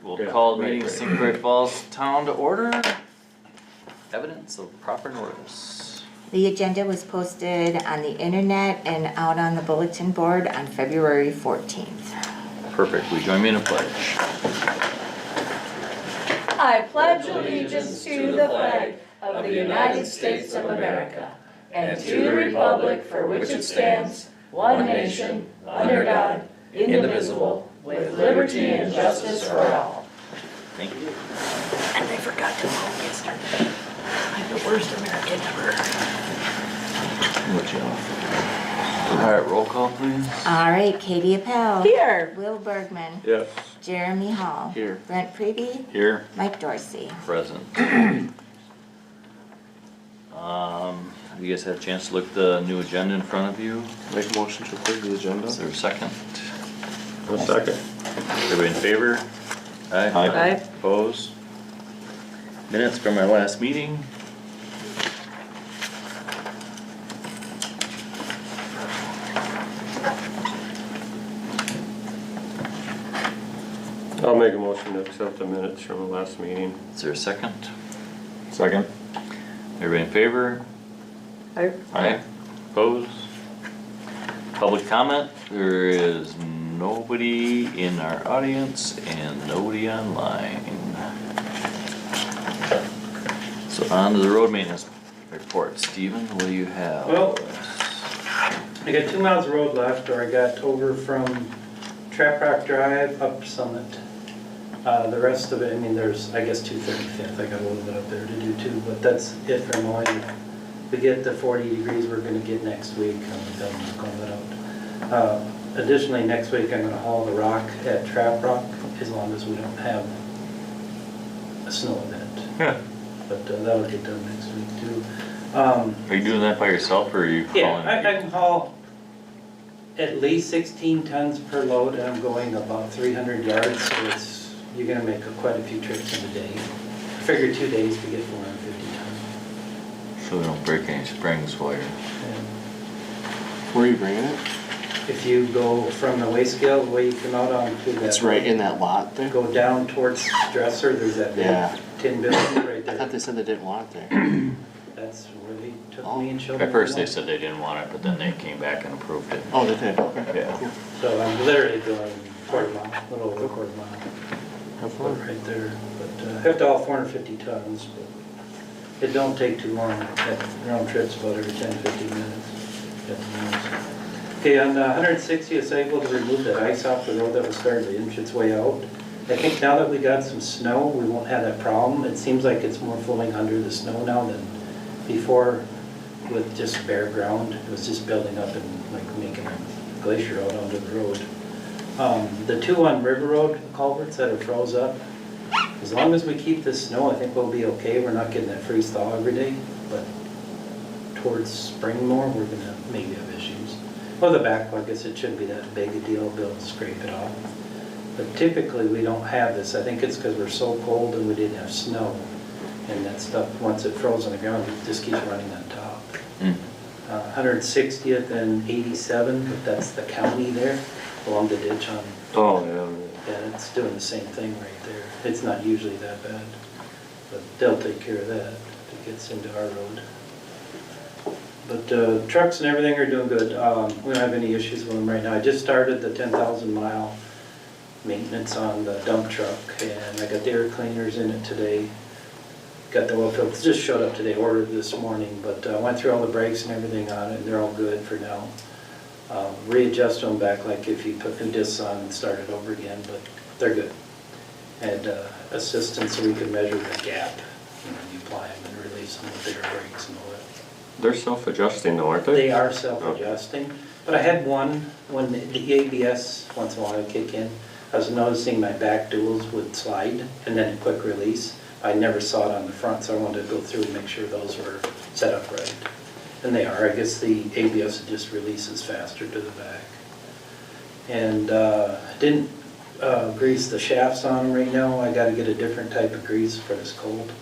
We'll call the meeting of St. Croix Falls Town to order. Evidence of proper notice. The agenda was posted on the internet and out on the bulletin board on February 14th. Perfect. We join me in a pledge. I pledge allegiance to the flag of the United States of America and to the republic for which it stands, one nation, under God, indivisible, with liberty and justice for all. Thank you. And I forgot to vote yesterday. I'm the worst American ever. Let you off. All right, roll call, please. All right, Katie Appel. Here. Will Bergman. Yes. Jeremy Hall. Here. Brent Preby. Here. Mike Dorsey. Present. You guys had a chance to look at the new agenda in front of you. Make a motion to approve the agenda. Is there a second? A second. Everybody in favor? Aye. Aye. Opposed? Minutes from our last meeting. I'll make a motion to accept the minutes from the last meeting. Is there a second? Second. Everybody in favor? Aye. Aye. Opposed? Public comment? There is nobody in our audience and nobody online. So on to the road maintenance report. Stephen, what do you have? Well, I got 2 miles of road left, or I got over from Trap Rock Drive up Summit. The rest of it, I mean, there's, I guess, 235th, I got a little bit up there to do too, but that's it for mine. We get the 40 degrees we're gonna get next week, I'm done calling that out. Additionally, next week I'm gonna haul the rock at Trap Rock, as long as we don't have a snow event. Yeah. But that'll get done next week too. Are you doing that by yourself or are you Yeah, calling? I can haul at least 16 tons per load, and I'm going about 300 yards, so you're gonna make quite a few trips in a day. I figure 2 days to get 450 tons. So we don't break any springs while you're... And Where are you bringing it? if you go from the weigh scale, the way you come out onto that. It's right in that lot there? Go down towards Dresser, there's that Yeah. big tin building right I thought there. they said they didn't want it there. That's where they took me and showed me. At first they said they didn't want it, but then they came back and approved it. Oh, they did, okay. Yeah. Cool. So I'm literally going quarter mile, a little over a quarter mile. Have fun. Right there, but I have to haul 450 tons, but it don't take too long. That round trip's about every 10, 15 minutes. 15 minutes. Okay, on 160th, I was able to remove that ice off the road that was starting to inch its way out. I think now that we got some snow, we won't have that problem. It seems like it's more flowing under the snow now than before with just bare ground. It was just building up and like making a glacier out onto the road. The 2 on River Road culverts that are froze up, as long as we keep this snow, I think we'll be okay. We're not getting that freeze thaw every day, but towards spring more, we're gonna maybe have issues. Well, the back, I guess it shouldn't be that big a deal, build and scrape it off. But typically, we don't have this. I think it's because we're so cold and we didn't have snow. And that stuff, once it froze on the ground, it just keeps running on top. 160th and 87, but that's the county there, along the ditch on, Oh, yeah. yeah, it's doing the same thing right there. It's not usually that bad, but they'll take care of that if it gets into our road. But trucks and everything are doing good. We don't have any issues with them right now. I just started the 10,000 mile maintenance on the dump truck, and I got the air cleaners in it today. Got the oil filters, just showed up today, ordered this morning, but I went through all the brakes and everything on it, and they're all good for now. Readjust them back like if you put new discs on and start it over again, but they're good. And assistance so we can measure the gap, you know, you apply them and release them with their brakes and all that. They're self-adjusting though, aren't they? They are self-adjusting, but I had one, when the ABS once in a while would kick in, I was noticing my back duals would slide and then a quick release. I never saw it on the front, so I wanted to go through and make sure those were set up right. And they are. I guess the ABS just releases faster to the back. And didn't grease the shafts on them right now. I got to get a different type of grease for this cold.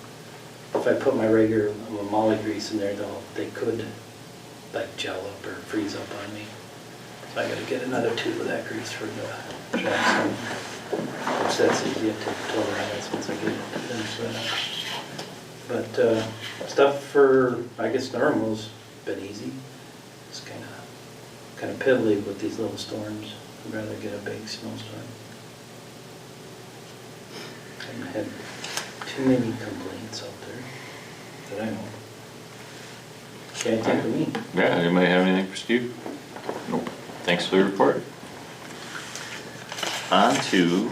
If I put my regular molly grease in there, they could like gel up or freeze up on me. So I got to get another tube of that grease for the shafts. offsets that you get to total rents once I get it finished that. But stuff for, I guess, normal's been easy. It's kind of piddly with these little storms. I'd rather get a big snowstorm. Haven't had too many complaints out there that I know. Can't think of me. Yeah, anybody have anything for Steve? Nope. Thanks for the report. On to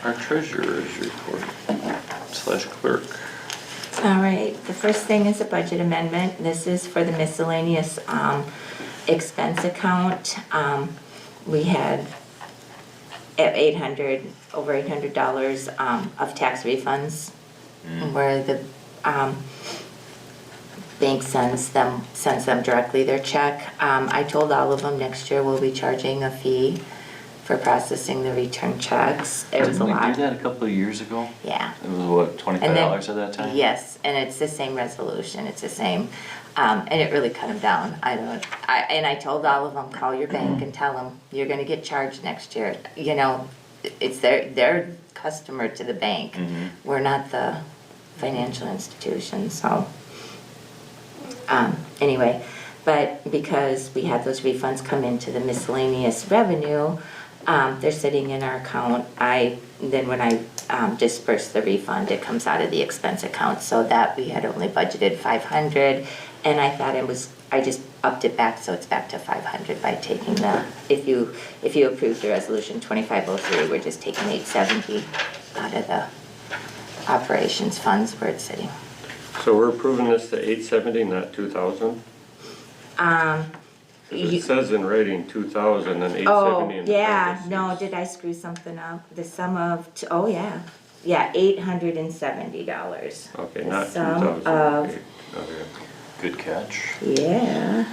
our treasurer's report / clerk. All right, the first thing is a budget amendment. This is for the miscellaneous expense account. We had over $800 of tax refunds where the bank sends them directly their check. I told all of them next year we'll be charging a fee for processing the return checks. It was a lot. Didn't we do that a couple of years ago? Yeah. It was what, $25 at that time? Yes, and it's the same resolution, it's the same, and it really cut them down. I told all of them, call your bank and tell them, you're gonna get charged next year. You know, it's their customer to the bank. Mhm. We're not the financial institution, so. Anyway, but because we had those refunds come into the miscellaneous revenue, they're sitting in our account. Then when I disperse the refund, it comes out of the expense account, so that we had only budgeted 500, and I thought I just upped it back, so it's back to 500 by taking if you approve the resolution 2503, we're just taking 870 out of the operations funds where it's sitting. So we're approving this to 870, not 2,000? It says in writing 2,000 and 870 Oh, in the yeah, parentheses. no, did I screw something up? The sum of, oh, yeah, $870. Okay, The not sum 2,000. of- Okay. Good catch. Yeah.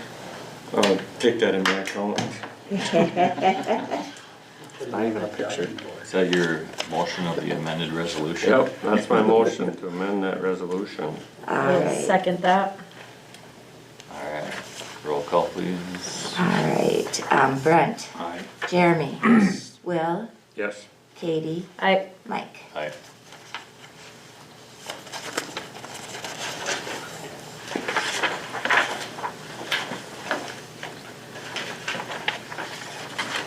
I'll take that in my account. Not even a picture. Is that your motion of the amended resolution? Yep, that's my motion to amend that resolution. All I'll right, second that. All right, roll call please. all right, Brent, Aye. Jeremy, Will, Yes. Katie, Mike. Aye.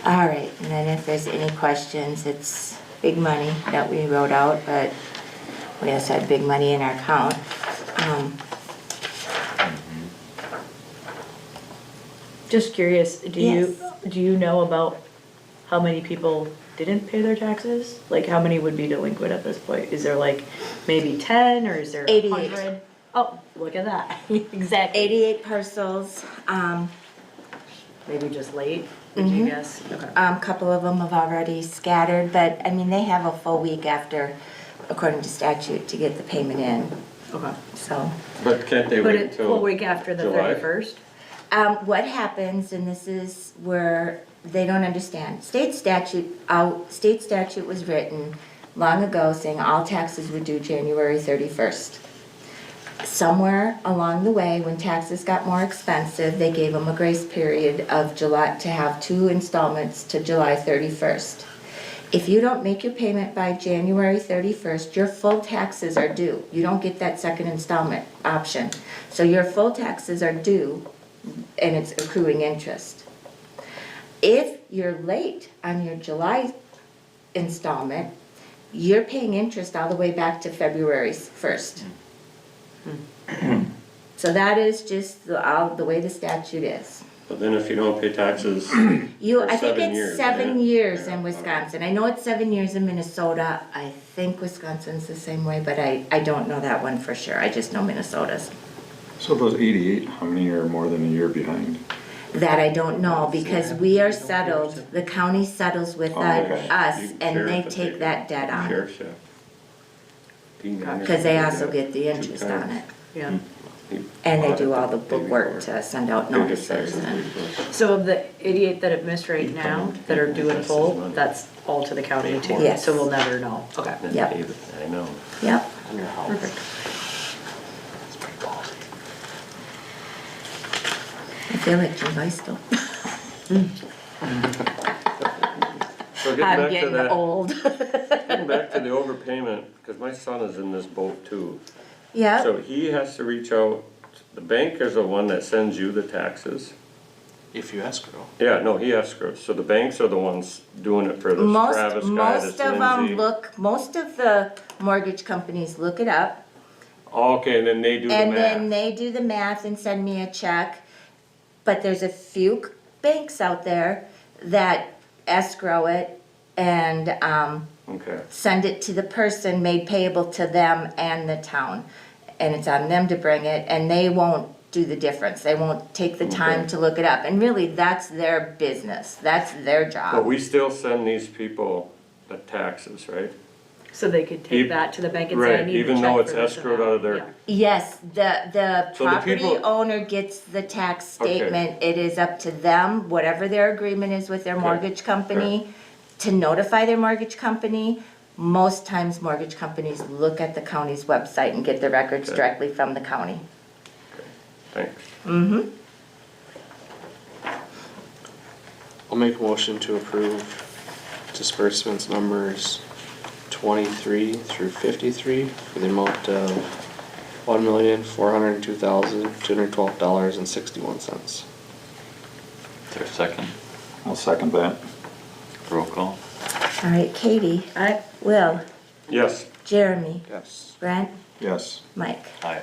All right, and then if there's any questions, it's big money that we wrote out, but we also had big money in our account. Just curious, do Yes. you know about how many people didn't pay their taxes? Like how many would be delinquent at this point? Is there like maybe 10 or is there 88. 100? Oh, look at that. Exactly. 88 parcels, Maybe just late, would you guess? Okay. couple of them have already scattered, but I mean, they have a full week after, according to statute, to get the payment in, Okay. so. But can't they But wait it's full until week after the July? 31st? What happens, and this is where they don't understand, state statute was written long ago saying all taxes were due January 31st. Somewhere along the way, when taxes got more expensive, they gave them a grace period of July, to have 2 installments to July 31st. If you don't make your payment by January 31st, your full taxes are due. You don't get that second installment option. So your full taxes are due, and it's accruing interest. If you're late on your July installment, you're paying interest all the way back to February 1st. So that is just the way the statute is. But then if you don't pay taxes, I think 7 it's years, 7 yeah. years Yeah, in Wisconsin. I know it's 7 years in Minnesota. I think Wisconsin's the same way, but I don't know that one for sure. I just know Minnesota's. So those 88, how many are more than a year behind? That I don't know, because we are settled, the county settles with Oh, okay. us, You- and they sheriff will take that debt on. sheriff's, yeah. Because they also get the interest on it. Yeah. And they do all the work to send out notices and, So of the 88 that have missed right now, that are due in full, that's all to the county too? Yes. So we'll never know? Okay. Yep. I know. yep. Perfect. I feel like July still. So getting I'm back to getting that, old. getting back to the overpayment, because my son is in this boat too. Yeah, So he has to reach out, the bank is the one that sends you the taxes. If you escrow. Yeah, no, he escrows, so the banks are the ones doing it for this Travis guy, most this of them Lindsay. most of the mortgage companies look it up. Okay, and then they do the And then math. they do the math and send me a check. But there's a few banks out there that escrow it and Okay, send it to the person, made payable to them and the town. And it's on them to bring it, and they won't do the difference. They won't take the time Okay. to look it up. And really, that's their business. That's their but job. we still send these people the taxes, right? So they could take Ev- that to the bank and say, I Right, need the even though check it's for this escrowed amount. out of their- Yeah. Yes, the So the property people- owner gets the tax Okay. statement. It is up to them, whatever their agreement is with their Okay. mortgage company, to notify their mortgage company. Most times mortgage companies look at the county's website and get the records Okay. directly from the county. Thanks. Mm-hmm. I'll make a motion to approve disbursements numbers 23 through 53 for the amount of $1,402,212.61. Is there a second? I'll second that. Roll call. All right, Katie. Aye. Will. Yes, Jeremy. Yes. Brent. Yes. Mike. Aye.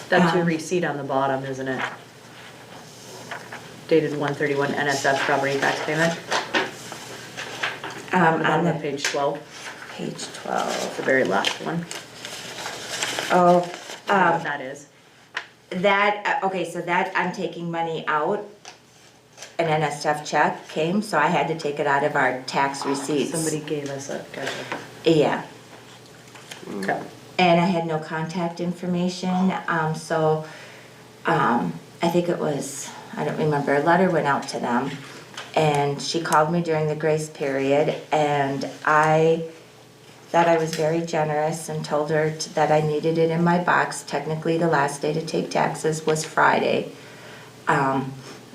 That's your receipt on the bottom, isn't it? Dated 1/31 NSF property tax payment. On the bottom On of the page 12, page 12. the very last one. Oh, What that is. that, okay, so that, I'm taking money out. An NSF check came, so I had to take it out of our tax receipts. Somebody gave us a, gotcha. Yeah, Okay. and I had no contact information, I think it was, I don't remember, a letter went out to them, and she called me during the grace period, and I thought I was very generous and told her that I needed it in my box. Technically, the last day to take taxes was Friday.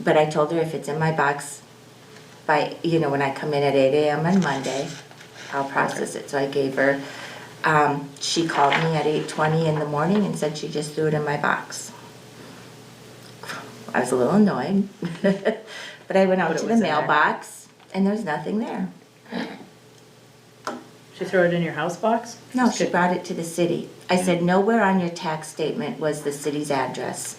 But I told her if it's in my box by, when I come in at 8 a.m. on Monday, I'll process it. So I gave her, she called me at 8:20 in the morning and said she just threw it in my box. I was a little annoyed, but I went out But it to the was in there. mailbox and there was nothing there. She throw it in your house box? No, she brought it to the city. I said, nowhere on your tax statement was the city's address.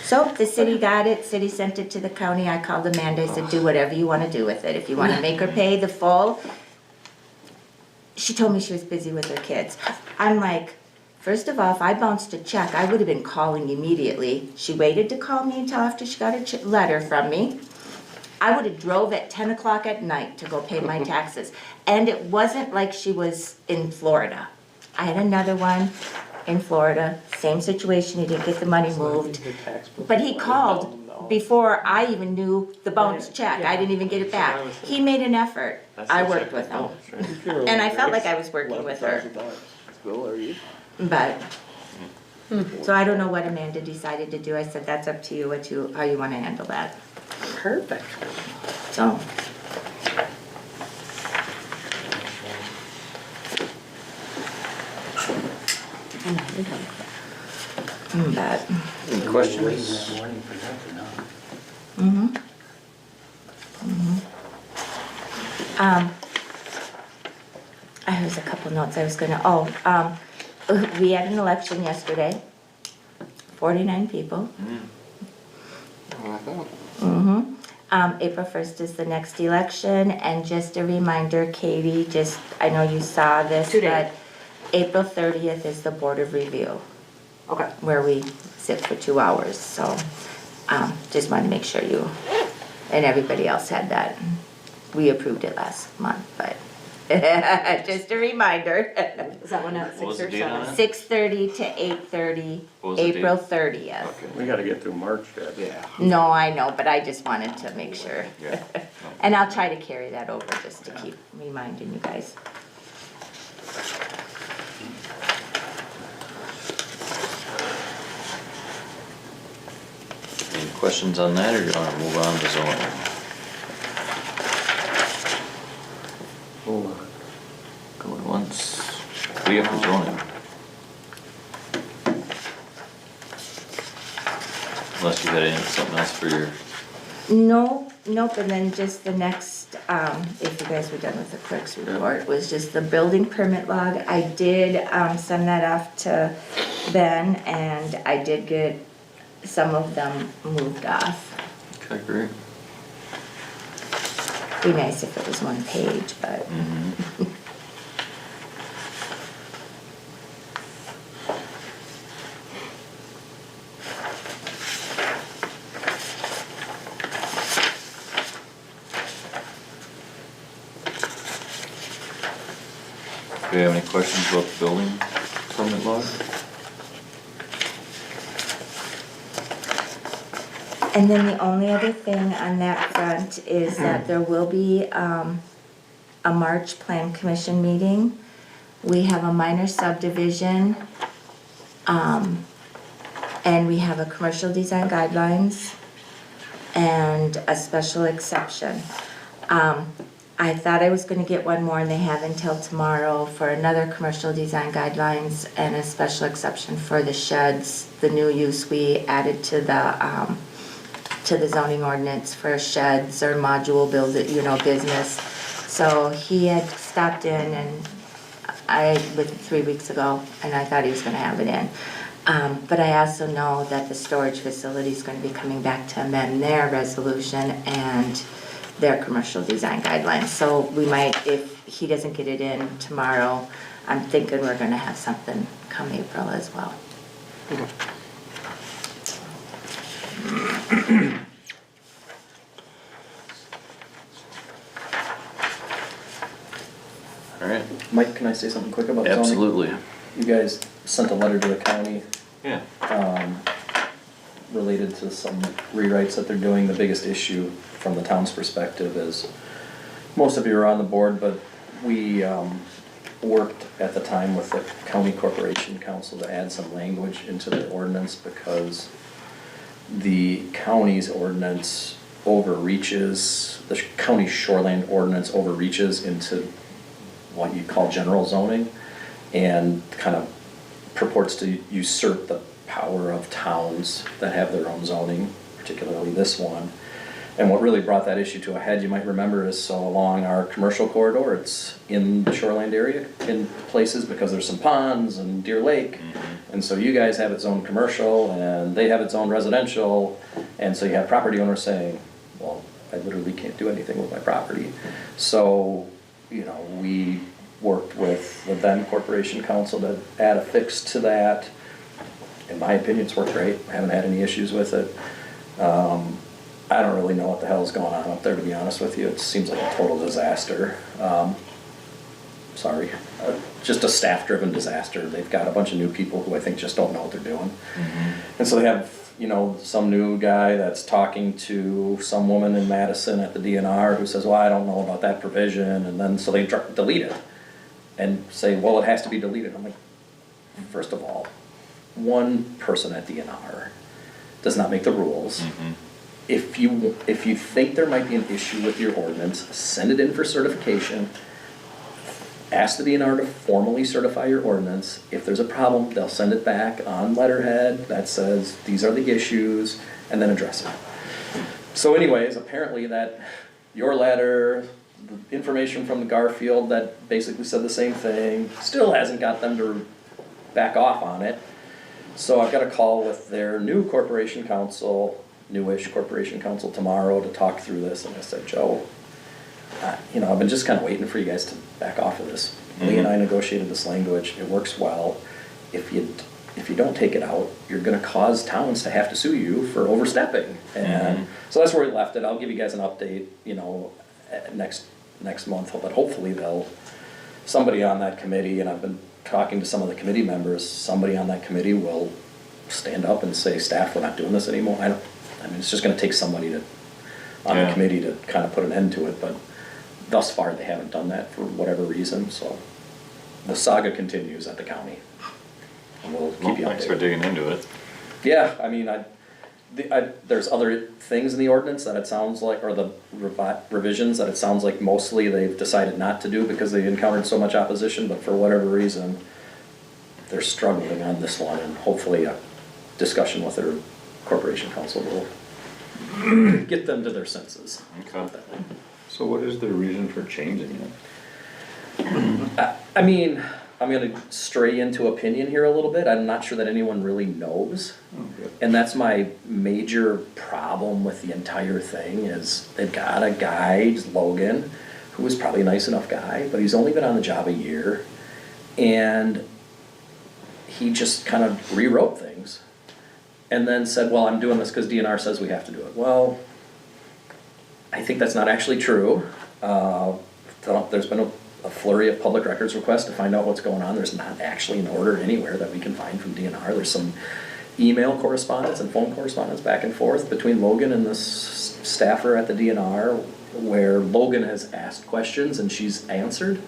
So the city got it, city sent it to the county, I called Amanda, I said, do whatever you wanna do with it. If you wanna make her pay the full. She told me she was busy with her kids. I'm like, first of all, if I bounced a check, I would have been calling immediately. She waited to call me until after she got a letter from me. I would have drove at 10 o'clock at night to go pay my taxes. And it wasn't like she was in Florida. I had another one in Florida, same situation, he didn't get the money moved. But he called before I even knew the bounce check, I didn't even get it back. He made an effort, I worked with him. And I felt like I was working with her. But, so I don't know what Amanda decided to do, I said, that's up to you, how you wanna handle that. Perfect. So, but, Any questions? That morning for nothing, huh? there's a couple notes I was gonna, we had an election yesterday, 49 people. April 1st is the next election, and just a reminder, Katie, I know you saw this, 2 days. but April 30th is the Board of Review, Okay. where we sit for 2 hours, so, just wanted to make sure you and everybody else had that. We approved it last month, but Just a reminder. Is that one at What was 6 the or date on 7? it? 6:30 to 8:30, What was the date? April 30th. Okay. We gotta get through March yet. Yeah. No, I know, but I just wanted to make sure. Yeah. And I'll try to carry that over just to keep reminding you guys. Any questions on that, or do you wanna move on to zoning? Hold on. Going once, we have for zoning. Unless you had something else for your, Nope, and then just the next, if you guys were done with the clerk's report, was just the building permit log. I did, send that off to Ben, and I did get some of them moved off. okay, great. Be nice if it was one page, but. Do you have any questions about the building permit log? And then the only other thing on that front is that there will be a March Plan Commission meeting. We have a minor subdivision, and we have a commercial design guidelines and a special exception. I thought I was gonna get one more, and they have until tomorrow for another commercial design guidelines and a special exception for the sheds, the new use we added to the zoning ordinance for sheds or module business. So he had stopped in with 3 weeks ago, and I thought he was gonna have it in. But I also know that the storage facility is gonna be coming back to amend their resolution and their commercial design guidelines. So we might, if he doesn't get it in tomorrow, I'm thinking we're gonna have something come April as well. All right, Mike, can I say something quick about zoning? absolutely. You guys sent a letter to the county Yeah. related to some rewrites that they're doing. The biggest issue from the town's perspective is, most of you are on the board, but we worked at the time with the county corporation council to add some language into the ordinance because the county's ordinance overreaches, the county shoreline ordinance overreaches into what you call general zoning and kind of purports to usurp the power of towns that have their own zoning, particularly this one. And what really brought that issue to a head, you might remember, is so along our commercial corridor, it's in the shoreline area in places because there's some ponds and Deer Lake. And so you guys have its own commercial and they have its own residential. And so you have property owners saying, well, I literally can't do anything with my property. So, we worked with the then Corporation Council to add a fix to that. In my opinion, it's worked great. I haven't had any issues with it. I don't really know what the hell is going on up there, to be honest with you. It seems like a total disaster. Sorry, just a staff-driven disaster. They've got a bunch of new people who I think just don't know what they're doing. And so they have, some new guy that's talking to some woman in Madison at the DNR who says, well, I don't know about that provision. And then, so they delete it and say, well, it has to be deleted. I'm like, first of all, one person at DNR does not make the rules. If you think there might be an issue with your ordinance, send it in for certification. Ask the DNR to formally certify your ordinance. If there's a problem, they'll send it back on letterhead that says these are the issues, and then address it. So anyways, apparently that your letter, the information from the Garfield that basically said the same thing, still hasn't got them to back off on it. So I've got a call with their new corporation counsel, newish corporation counsel tomorrow to talk through this, and I said, Joe, I've been just kind of waiting for you guys to back off of this. Lee and I negotiated this language, it works well. If you don't take it out, you're gonna cause towns to have to sue you for overstepping. And so that's where we left it. I'll give you guys an update, next month, but hopefully they'll somebody on that committee, and I've been talking to some of the committee members, somebody on that committee will stand up and say, staff, we're not doing this anymore. I mean, it's just gonna take somebody on the Yeah. committee to kind of put an end to it, but thus far, they haven't done that for whatever reason, so the saga continues at the county. And we'll Well, keep you thanks for updated. digging into it. Yeah, I mean, there's other things in the ordinance that it sounds like, or the revisions that it sounds like mostly they've decided not to do because they encountered so much opposition, but for whatever reason, they're struggling on this one, and hopefully a discussion with their corporation council will get them to their senses. Okay. So what is the reason for changing it? I mean, I'm gonna stray into opinion here a little bit. I'm not sure that anyone really knows. Okay. And that's my major problem with the entire thing is they've got a guy, Logan, who is probably a nice enough guy, but he's only been on the job a year. And he just kind of rewrote things and then said, well, I'm doing this because DNR says we have to do it. Well, I think that's not actually true. There's been a flurry of public records requests to find out what's going on. There's not actually an order anywhere that we can find from DNR. There's some email correspondence and phone correspondence back and forth between Logan and this staffer at the DNR where Logan has asked questions and she's answered.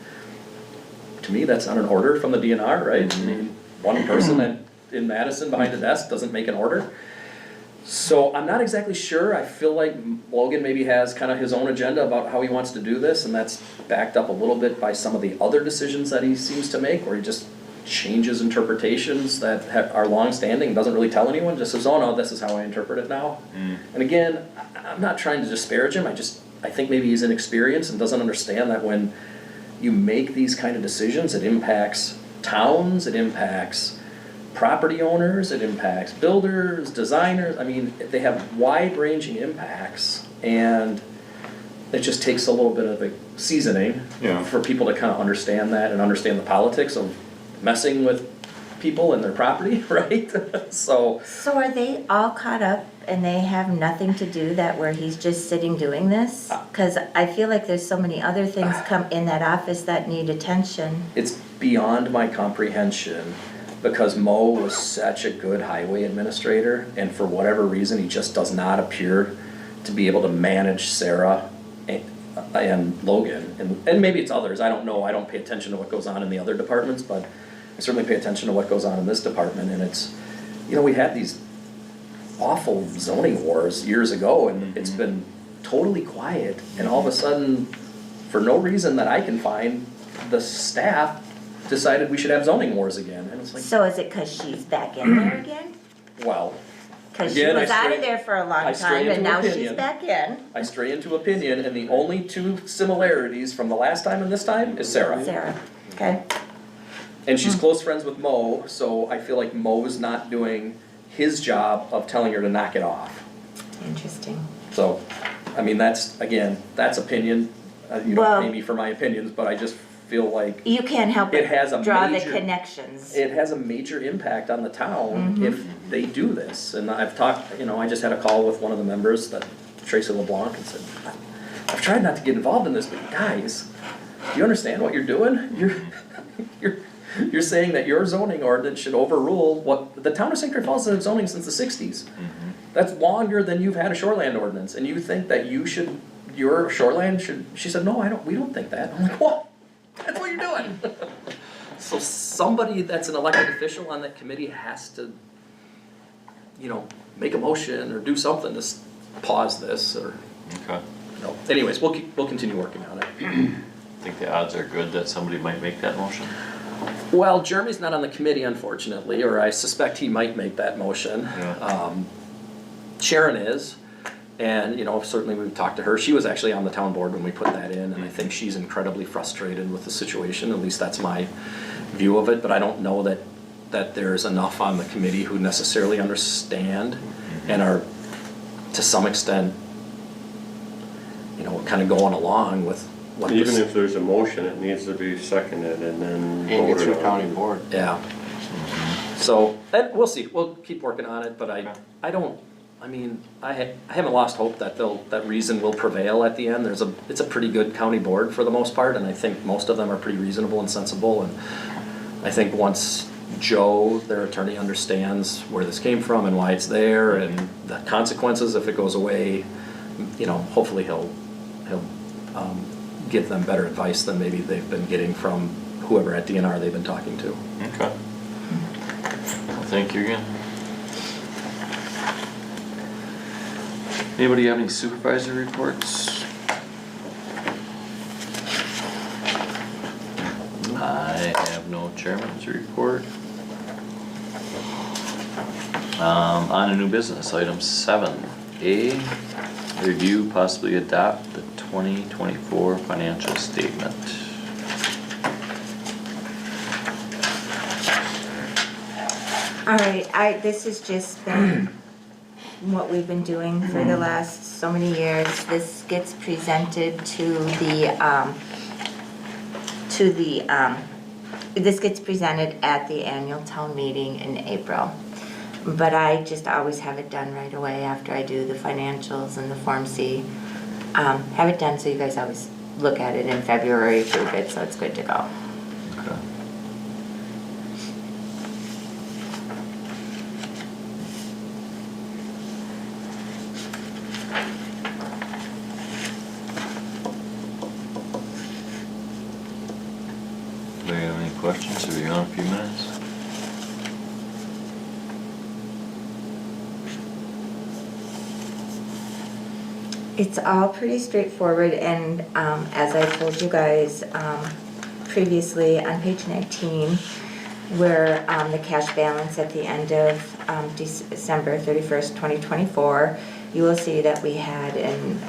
To me, that's not an order from the DNR, right? I mean, one person in Madison behind a desk doesn't make an order. So I'm not exactly sure. I feel like Logan maybe has kind of his own agenda about how he wants to do this, and that's backed up a little bit by some of the other decisions that he seems to make, where he just changes interpretations that are long-standing, doesn't really tell anyone, just says, oh no, this is how I interpret it now. And again, I'm not trying to disparage him, I think maybe he's inexperienced and doesn't understand that when you make these kind of decisions, it impacts towns, it impacts property owners, it impacts builders, designers. I mean, they have wide-ranging impacts, and it just takes a little bit of a seasoning for people to kind of understand that and understand the politics of messing with people and their property, right? So are they all caught up and they have nothing to do that where he's just sitting doing this? Because I feel like there's so many other things come in that office that need attention. it's beyond my comprehension because Mo was such a good highway administrator, and for whatever reason, he just does not appear to be able to manage Sarah and Logan. And maybe it's others, I don't know, I don't pay attention to what goes on in the other departments, but I certainly pay attention to what goes on in this department, and it's, we had these awful zoning wars years ago, and it's been totally quiet, and all of a sudden, for no reason that I can find, the staff decided we should have zoning wars again, and it's like, So is it because she's back in there again? well, Because she Again, I was out stray- of there for a long I stray time and into now she's opinion. back in. I stray into opinion, and the only two similarities from the last time and this time is Sarah. Sarah, okay. And she's close friends with Mo, so I feel like Mo's not doing his job of telling her to knock it off. Interesting. So, I mean, that's opinion. You Well- don't pay me for my opinions, but I just feel like You can't help It has a but draw the major- connections. it has a major impact on the town if they do this. And I've talked, I just had a call with one of the members, that Tracy LeBlanc, and said, I've tried not to get involved in this, but guys, do you understand what you're doing? You're saying that your zoning ordinance should overrule what, the town of St. Croix has had zoning since the 60s. That's longer than you've had a shoreland ordinance, and you think that your shoreland should, she said, no, we don't think that. I'm like, what? That's what you're doing. So somebody that's an elected official on that committee has to, make a motion or do something to pause this, or, Okay. anyways, we'll continue working on it. I think the odds are good that somebody might make that motion. Well, Jeremy's not on the committee, unfortunately, or I suspect he might make that motion. Yeah. Sharon is, and, certainly we've talked to her. She was actually on the town board when we put that in, and I think she's incredibly frustrated with the situation. At least that's my view of it, but I don't know that there's enough on the committee who necessarily understand and are, to some extent, kind of going along with what Even this. if there's a motion, it needs to be seconded and then And get voted through on. county board. Yeah. So, and we'll see, we'll keep working on it, but I don't, I mean, I haven't lost hope that that reason will prevail at the end. It's a pretty good county board for the most part, and I think most of them are pretty reasonable and sensible, and I think once Joe, their attorney, understands where this came from and why it's there and the consequences if it goes away, you know, hopefully he'll give them better advice than maybe they've been getting from whoever at DNR they've been talking to. Okay. Well, thank you again. Anybody have any supervisory reports? I have no chairman's report. On a new business, item 7A, review, possibly adopt the 2024 financial statement. All right, this has just been what we've been doing for the last so many years. This gets presented this gets presented at the annual town meeting in April. But I just always have it done right away after I do the financials and the Form C. Have it done so you guys always look at it in February, approve it, so it's good to go. Okay. Do you have any questions? Have you gone a few minutes? It's all pretty straightforward, and as I told you guys previously on page 19, where the cash balance at the end of December 31st, 2024, you will see that we had in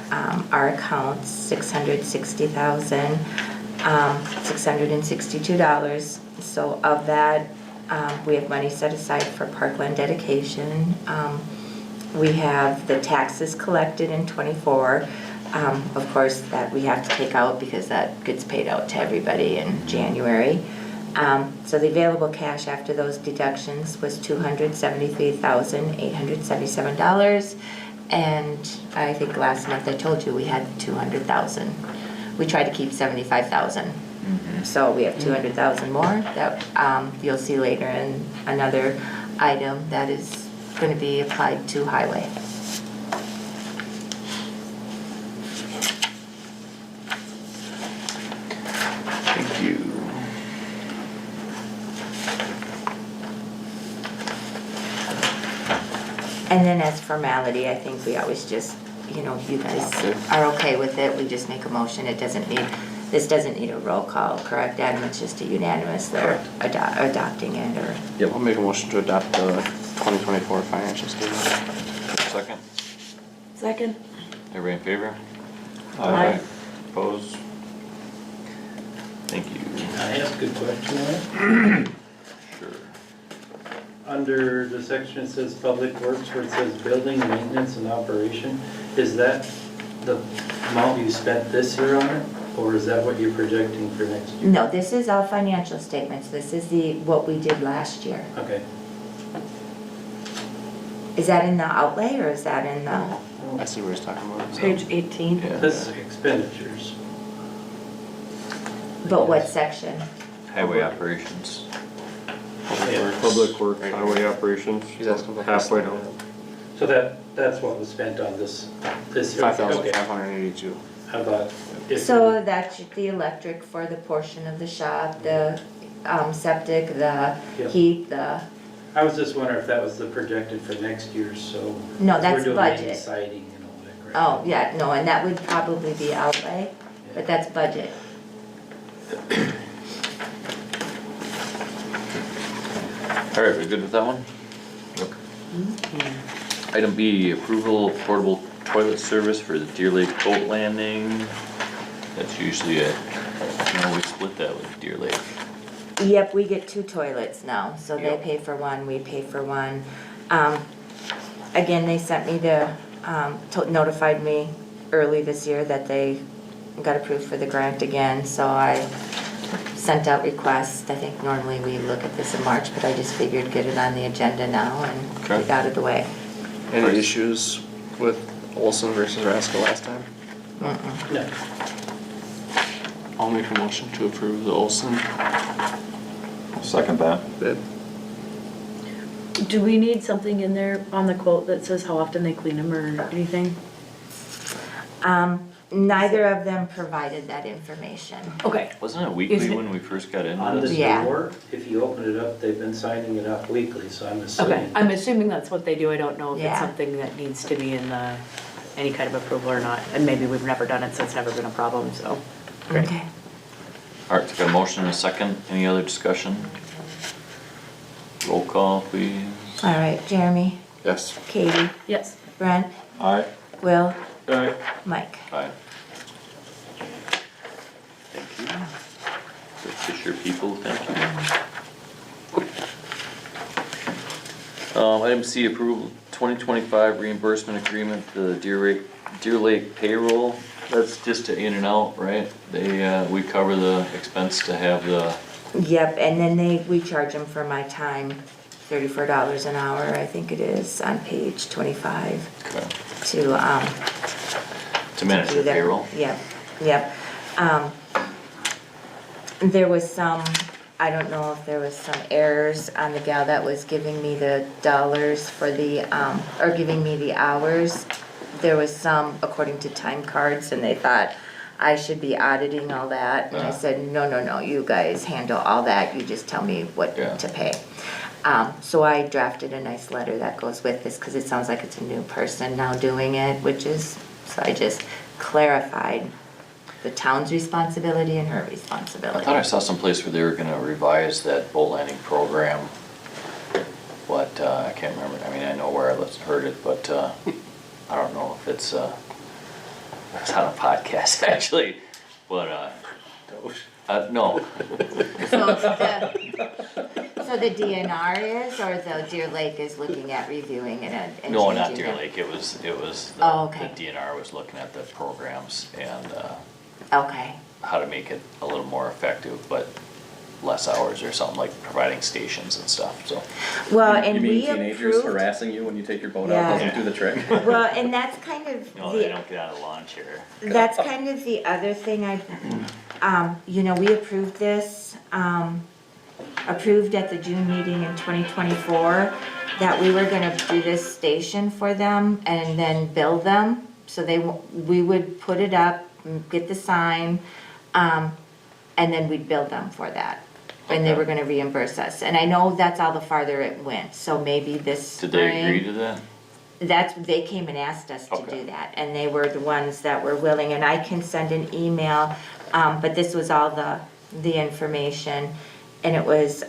our accounts $660,662. So of that, we have money set aside for parkland dedication. We have the taxes collected in '24, of course, that we have to take out because that gets paid out to everybody in January. So the available cash after those deductions was $273,877. And I think last month I told you we had 200,000. We tried to keep 75,000. So we have 200,000 more that you'll see later in another item that is going to be applied to highway. Thank you. And then as formality, I think we always just, you know, if you guys are okay with it, we just make a motion. This doesn't need a roll call, correct, Adam? It's just a unanimous, they're adopting it, or? Yep, I'll make a motion to adopt the 2024 financial statement. Second? Second. Everybody in favor? Aye. Opposed? Thank you. Can I ask a question on it? Sure. Under the section that says Public Works, where it says building, maintenance, and operation, is that the amount you spent this year on it? Or is that what you're projecting for next year? No, this is all financial statements. This is what we did last year. Okay. Is that in the outlay, or is that in the? I see what he's talking about. Page 18. Yeah. This is expenditures. But what section? Highway operations. Public Works, highway operations, He's asking about. halfway down. So that's what was spent on this year? Okay. 5,582. How about if? So that's the electric for the portion of the shop, the septic, the Yep. heat, the, I was just wondering if that was the projected for next year, so. No, that's We're doing budget. main siding and all that, correct? oh, yeah, no, and that would probably be outlay, but that's budget. All right, we good with that one? Item B, approval of portable toilet service for the Deer Lake boat landing. That's usually we split that with Deer Lake. Yep, we get 2 toilets now, so they Yep. pay for one, we pay for one. Again, they sent me notified me early this year that they got approved for the grant again, so I sent out requests. I think normally we look at this in March, but I just figured get it on the agenda now and Okay. get it out of the way. Any issues with Olson versus Raska last time? No. I'll make a motion to approve the Olson I'll second that. bid. Do we need something in there on the quote that says how often they clean them or anything? Neither of them provided that information. Okay. Wasn't it Is weekly it- when we first got into On this? this Yeah. door, if you open it up, they've been signing it up weekly, so I'm assuming. Okay, I'm assuming that's what they do. I don't know if Yeah. it's something that needs to be in the, any kind of approval or not. And maybe we've never done it, so it's never been a problem, so. Great. Okay. All right, got a motion and a second. Any other discussion? Roll call, please. All right, Jeremy, Yes. Katie, Yes. Brent, Aye. Will, Aye. Mike. Aye. Thank you. The Fisher people, thank you. Item C, approval 2025 reimbursement agreement, the Deer Lake payroll. That's just to in and out, right? We cover the expense to have the, Yep, and then we charge them for my time, $34 an hour, I think it is, on page 25, to manage do the their- payroll. Yep. There was some, I don't know if there was some errors on the gal that was giving me the dollars for the, or giving me the hours. There was some according to time cards, and they thought I should be auditing all that. And I said, no, you guys handle all that, you just tell me what Yeah. to pay. So I drafted a nice letter that goes with this, because it sounds like it's a new person now doing it, so I just clarified the town's responsibility and her I responsibility. thought I saw someplace where they were gonna revise that boat landing program. But, I can't remember, I mean, I know where I heard it, but, I don't know if it's on a podcast actually, but, no. So the DNR is, or the Deer Lake is looking at reviewing it and No, not changing Deer it? Lake, it was, Oh, the okay. DNR was looking at the programs and, Okay, how to make it a little more effective, but less hours or something, like providing stations and stuff, so. well, You and mean we teenagers approved, harassing you when you take your boat Yeah. out, doesn't do the trick? well, and that's kind of No, they the, don't get out of the lawn chair. that's kind of the other thing we approved this, approved at the June meeting in 2024, that we were gonna do this station for them and then bill them. So we would put it up, get the sign, and then we'd bill them for that. And they Okay. were gonna reimburse us. And I know that's all the farther it went, so maybe this Did they agree spring- to that? they came and asked us to Okay. do that, and they were the ones that were willing, and I can send an email, but this was all the information, and it was,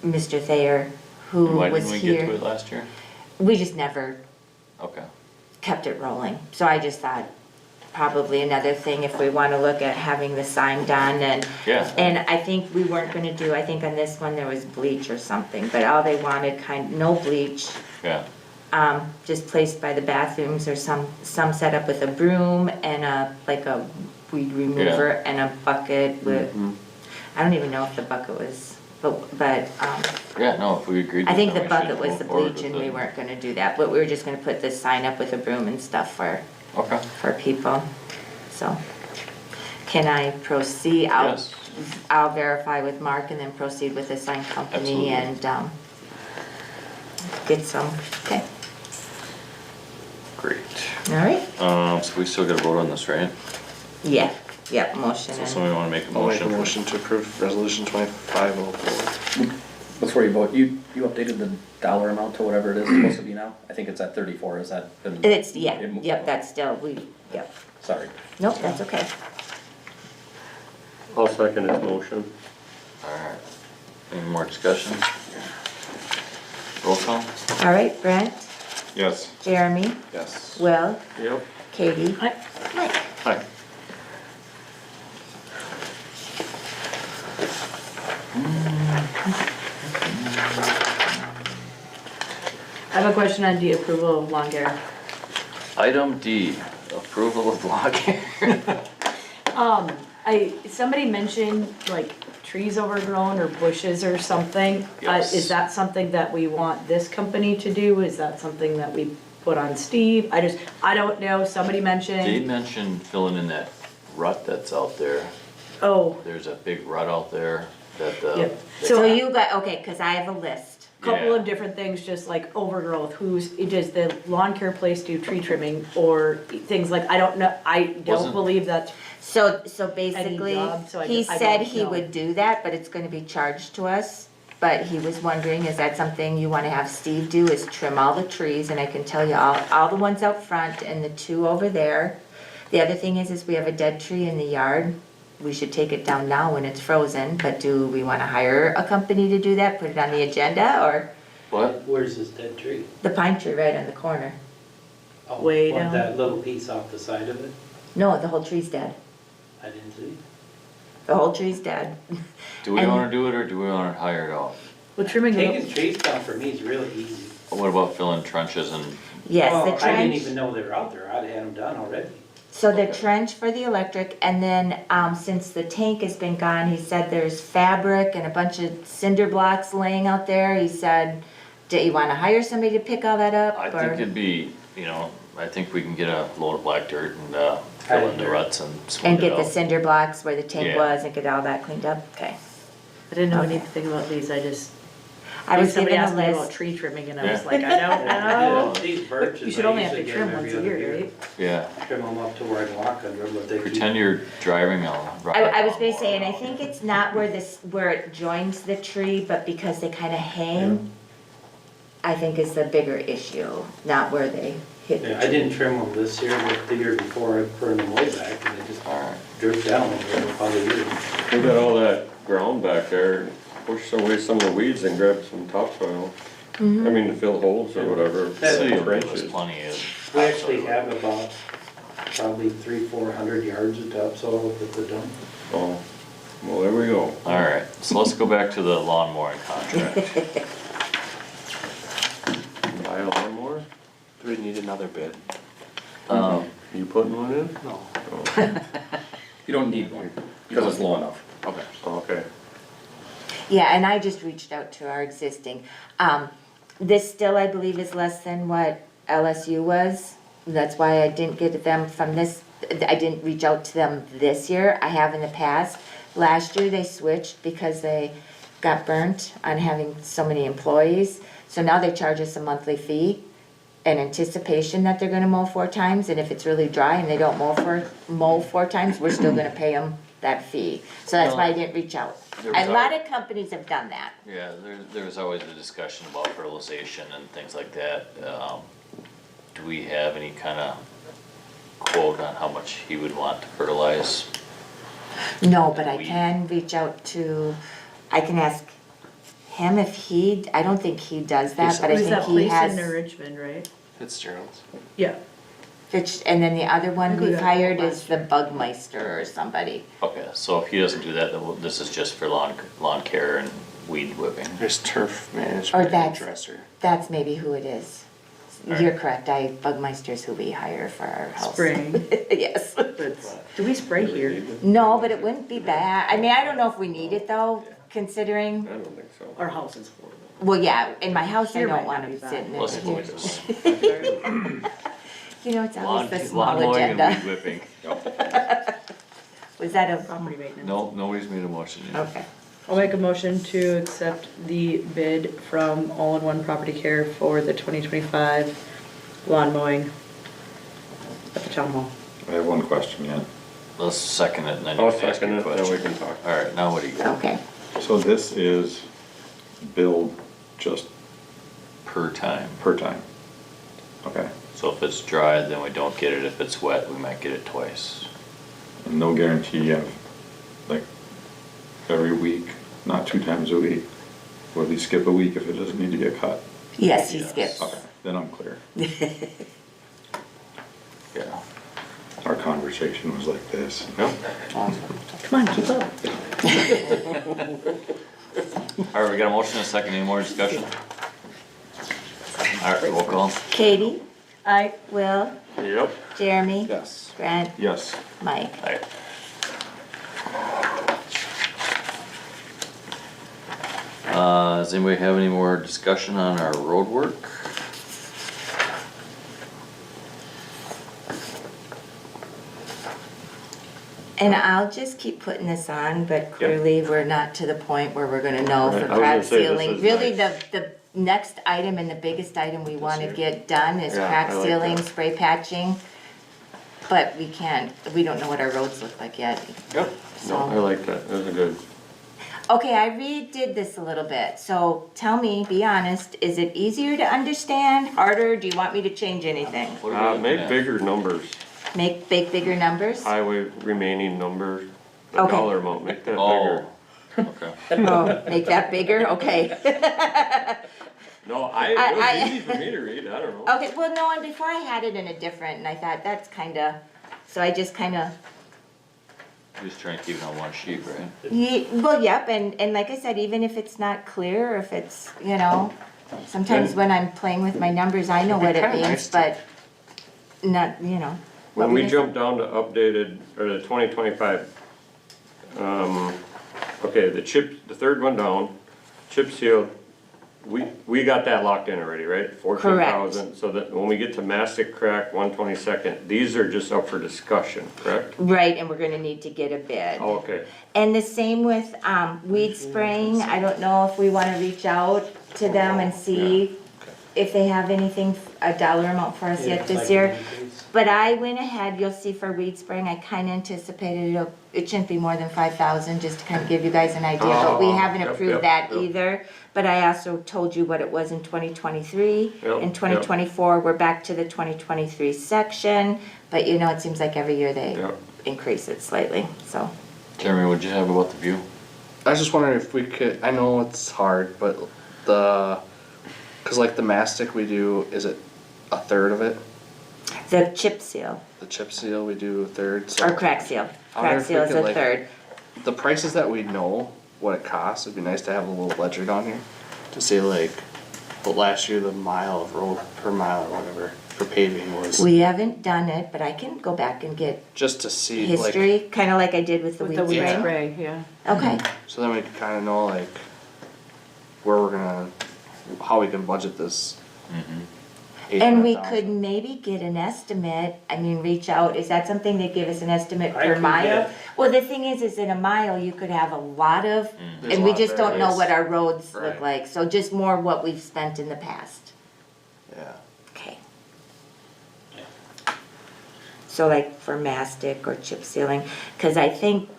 Mr. Thayer, who Why was didn't we get to here. it last year? We just never Okay. kept it rolling, so I just thought, probably another thing, if we wanna look at having the sign done, Yeah. and I think we weren't gonna do, I think on this one there was bleach or something, but all they wanted, no bleach, Yeah, just placed by the bathrooms or some setup with a broom and like a weed remover and a bucket with, I don't even know if the bucket was, but, yeah, no, if we agreed. I with think them, the we bucket should was move the forward bleach with and we it. weren't gonna do that, but we were just gonna put this sign up with a broom and stuff for Okay, people, so. Can I proceed? yes, I'll verify with Mark and then proceed with the sign company Absolutely. and, get some, okay, great. all right? So we still gotta vote on this, right? Yeah, motion So and, somebody wanna make a I'll make a motion? motion to approve resolution 2504. Before you vote, you updated the dollar amount to whatever it is supposed to be now? I think it's at 34, is that been? it's, yep, that's still, yep, Sorry. nope, that's okay. I'll second his motion. Alright, any more discussion? Roll call? All right, Brent, Yes. Jeremy, Yes. Will, Yep. Katie, Aye. Mike. Hi. I have a question on the approval of lawn care. Item D, approval of lawn care. Somebody mentioned like trees overgrown or bushes or something. Yes. Is that something that we want this company to do? Is that something that we put on Steve. I don't know, somebody They mentioned, mentioned filling in that rut that's out there. oh, There's a big rut out there that, Yep. So you got, okay, cause I have a list. couple Yeah. of different things, just like overgrowth, does the lawn care place do tree trimming or things like, I don't know, I don't Wasn't- believe that's, So basically, job, so I he don't said he know. would do that, but it's gonna be charged to us. But he was wondering, is that something you wanna have Steve do, is trim all the trees, and I can tell you all the ones out front and the two over there. The other thing is we have a dead tree in the yard. We should take it down now when it's frozen, but do we wanna hire a company to do that, put it on the agenda, or what? Where's this dead tree? the pine tree right on the corner? Oh, Way want down. that little piece off the side of it? No, the whole tree's dead. I didn't see. The whole tree's dead. Do we And- wanna do it or do we wanna hire it out? well, trimming Taking the, trees down for me is really easy. What about filling trenches and, Yes, Oh, the I didn't trench. even know they were out there, I'd had them done already. So the Okay. trench for the electric, and then, since the tank has been gone, he said there's fabric and a bunch of cinder blocks laying out there. He said, do you wanna hire somebody to pick all that up, I or? think it'd be, I think we can get a load of black dirt and, fill in the ruts and And smooth it get the out. cinder blocks where the tank Yeah. was and get all that cleaned up, okay. I didn't know anything about these, I was somebody given a asked me about list. tree trimming and I was Yeah. like, I don't know. These birches, You should I only have to usually get 'em trim once every a other year, right? Yeah, Trim them up to where I can walk under them, but they keep. pretend you're driving a rock. I was gonna say, and I think it's not where it joins the tree, but because they kinda hang, I think is the bigger issue, not where they hit the Yeah, I tree. didn't trim them this year, but the year before I burned them way back and they just Alright, dripped down over about a year. We got all that ground back there, push away some of the weeds and grab some topsoil. I mean, to fill holes or whatever, city will give us trenches. plenty of. We actually have about probably 300-400 yards of topsoil at the dump. Oh, well, there we go. Alright, so let's go back to the lawn mowing contract. Buy a lawnmower? Do we need another bid? You putting one in? No. You don't need one, because it's low enough. Okay. Okay. Yeah, and I just reached out to our existing. This still, I believe, is less than what LSU was. That's why I didn't get them from this, I didn't reach out to them this year. I have in the past. Last year, they switched because they got burnt on having so many employees. So now they charge us a monthly fee in anticipation that they're gonna mow 4 times. And if it's really dry and they don't mow 4 times, we're still gonna pay them that fee. So that's why I didn't reach out. There was A lot of companies have done that. Yeah, there was always a discussion about fertilization and things like that. Do we have any kinda quote on how much he would want to fertilize? No, but I We- can reach out to, I can ask him if I don't think he does that, but I Who's think that he place has. in Richmond, right? Fitzgerald's. Yeah. And then the other one Who we've got hired that is the Bugmeister or somebody. Okay, so if he doesn't do that, then this is just for lawn care and weed whipping. There's turf Or management and that's- dresser. That's maybe who it is. Alright. You're correct, Bugmeister's who we hire for our house. Spring. Yes. Do we spray here? No, but it wouldn't be bad. I mean, I don't know if we need it though, considering, I don't think so. Our house is horrible. well, yeah, in my house, I Here don't might wanna not be be bad. sitting in Let's it. avoid this. You know, it's Lawn always the small mowing and agenda. weed whipping. Was that a? Property maintenance. No, nobody's made a motion yet. Okay. I'll make a motion to accept the bid from All-in-One Property Care for the 2025 lawn mowing at the town hall. I have one question yet. Let's second it and then you I'll can ask second your it, then we question. can talk. Alright, now what do you got? Okay. So this is billed just Per time. per time? Okay, So if it's dry, then we don't get it. If it's wet, we might get it twice. and no guarantee of, like, every week, not 2 times a week? Will he skip a week if it doesn't need to get cut? Yes, he Yes. skips. Okay, then I'm clear. Yeah. Our conversation was like this. Yep. Come on, keep up. Alright, we got a motion and a second. Any more discussion? Alright, roll call. Katie, I, Will, Yep. Jeremy, Yes. Grant, Yes. Mike. Alright. Does anybody have any more discussion on our road work? And I'll just keep putting this on, but clearly we're not to the point where we're gonna know Right, for I was crack gonna say, this sealing. is Really, nice. the next item and the biggest item we wanna year. get done is Yeah, crack I like sealing, that. spray patching. But we don't know what our roads look like yet. Yep. No, I So, like that, those are good. okay, I redid this a little bit, so tell me, be honest, is it easier to understand, harder, do you want me to change anything? What are we looking Make at? bigger numbers, Make bigger numbers? highway remaining number, the Okay. dollar amount, make that Oh, bigger. okay. Oh, make that bigger, okay. No, I- it was easy for me to read, I don't know. Okay, well, no, and before I had it in a different, and I thought that's kinda, so I just kinda, Just trying to keep it on one sheet, right? well, yep, and like I said, even if it's not clear, or if it's, you know, sometimes when I'm playing with my numbers, I know what it It'd be kinda means, nice but not, you know. When what we we- jump down to updated, or the 2025, okay, the third one down, chip seal, we got that locked in already, right? 14,000, so that when we get to mastic crack, 122nd, these are just up for discussion, correct? Right, and we're gonna need to get a bid. Oh, okay. And the same with, weed spraying, I don't know if we wanna reach out to them and see if they have anything, a dollar amount for us yet this year. But I went ahead, you'll see for weed spraying, I kinda anticipated it shouldn't be more than 5,000, just to kinda give you guys an idea, but we Oh, haven't yep, approved yep, that yep. either. But I also told you what it was in 2023. Yep, In yep. 2024, we're back to the 2023 section, but you know, it seems like every year they Yep. increase it slightly, so. Jeremy, what'd you have about the view? I was just wondering if we could, I know it's hard, but cause like the mastic we do, is it a third of it? The chip seal, The chip seal, we do a third, so. or crack seal. I wonder Crack if we seal is could, a like, third. The prices that we know, what it costs, it'd be nice to have a little ledger down here. To say like, but last year the mile of road per mile or whatever for paving was, We haven't done it, but I can go back and get just to see like. history, kinda like I did with the With weed the weed spray. spray, yeah. Okay, So then we can kinda know like where we're gonna, how we can budget this. and we 800,000. could maybe get an estimate, I mean, reach out, is that something they give us an estimate I per could mile? get- Well, the thing is in a mile, you could have a lot of, There's and a we lot just don't know various. what our roads look Right. like, so just more what we've spent in the past. Yeah. Okay. So like for mastic or chip sealing, cause I think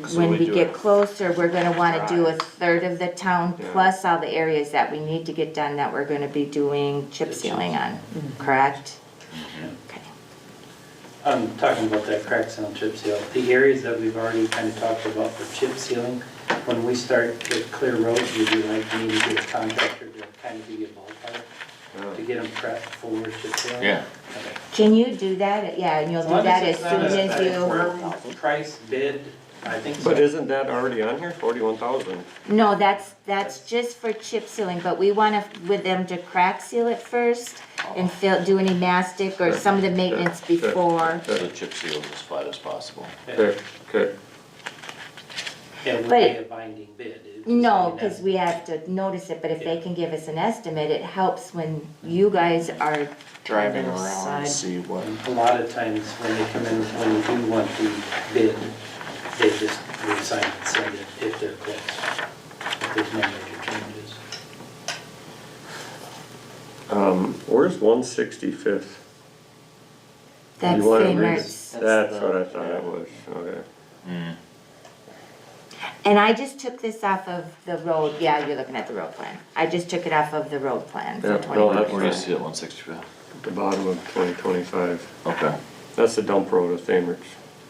So when we do get it- closer, we're gonna wanna do a Right. third of the town Yeah. plus all the areas that we need to get done that we're gonna be doing chip The chip. sealing on, correct? Okay. I'm talking about that crack seal and chip seal, the areas that we've already kind of talked about for chip sealing, when we start with clear roads, would you like me to get a contractor to kind of give you a ballpark, to get them prepped for chip sealing? Yeah. Okay. Can you do that? Yeah, and you'll As do long that as it's not soon a as you, firm price bid, I think so. But isn't that already on here, 41,000? no, that's just for chip sealing, but we want with them to crack seal it first and do any mastic or some of the maintenance Sure, sure. before. The chip seal as flat as possible. Okay, okay. It would be But- a binding bid. It would just No, be cause that- we have to notice it, but if they Yeah. can give us an estimate, it helps when you guys are Driving trying to around decide. and see what. A lot of times when they come in, when you do want to bid, they just resign and send it if they're close, if there's no major changes. Where's 165th? That's You wanna St. read it? Mark's. That's what I thought it was, okay. And I just took this off of the road, yeah, you're looking at the road plan. I just took it off of the road plan for Yeah, no, 2025. Where do you see it, 165? At the bottom of 2025. Okay, That's the dump road of Thamer's.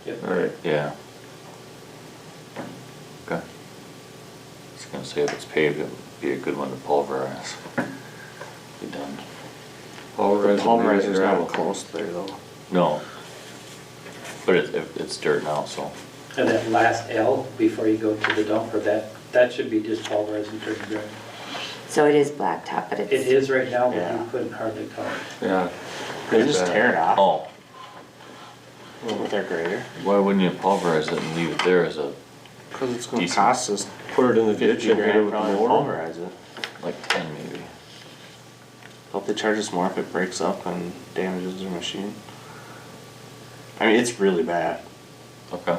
Yep. All right, yeah. Okay. I was gonna say if it's paved, it would be a good one to pulverize. Be done. pulverize. Pulverizer's not close there though. No. But it's dirt now, so. And that last L before you go to the dumper, that should be just pulverized and turned gray. So it is blacktop, but It it's, is right now, but Yeah. you couldn't hardly tell it. Yeah. They just tear it off Oh, with their grader. why wouldn't you pulverize it and leave it there as a, Cause it's gonna Decent. cost us Put it in the ditch 50 and hit it grand with the probably to motor. pulverize it. like 10 maybe? Hope they charge us more if it breaks up and damages their machine. I mean, it's really bad. Okay.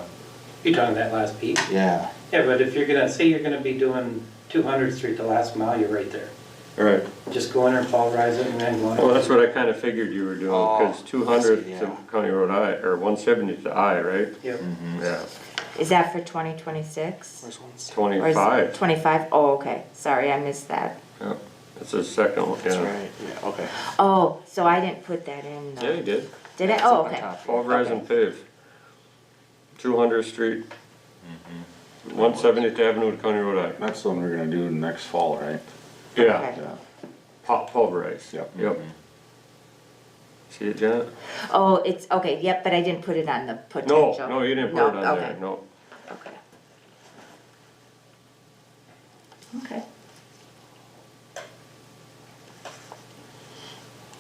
You talking that last piece? Yeah. Yeah, but if you're gonna, say you're gonna be doing 200th Street, the last mile, you're right there. All right, Just go in there and pulverize it and then go in. well, that's what I kinda figured you were doing, cause Oh, 200 I see, to yeah. County Road I, or 170 to I, right? Yep. Yeah, Is that for 2026? Where's one? Or is it 25, 25? Oh, okay, sorry, I missed that. yeah, it's the second one, That's yeah. right, yeah, okay. Oh, so I didn't put that in. Yeah, you did, Did I? It's Oh, up on okay. top. pulverize and pave. 200th Street, 170th Avenue to County Road I. That's the one we're gonna do next fall, right? Yeah, Okay. Yeah. pulverize. Yep. Yep. See it, Janet? Oh, it's, okay, yep, but I didn't put it on the No, potential. no, you didn't put it on okay, there, no. Okay. Okay.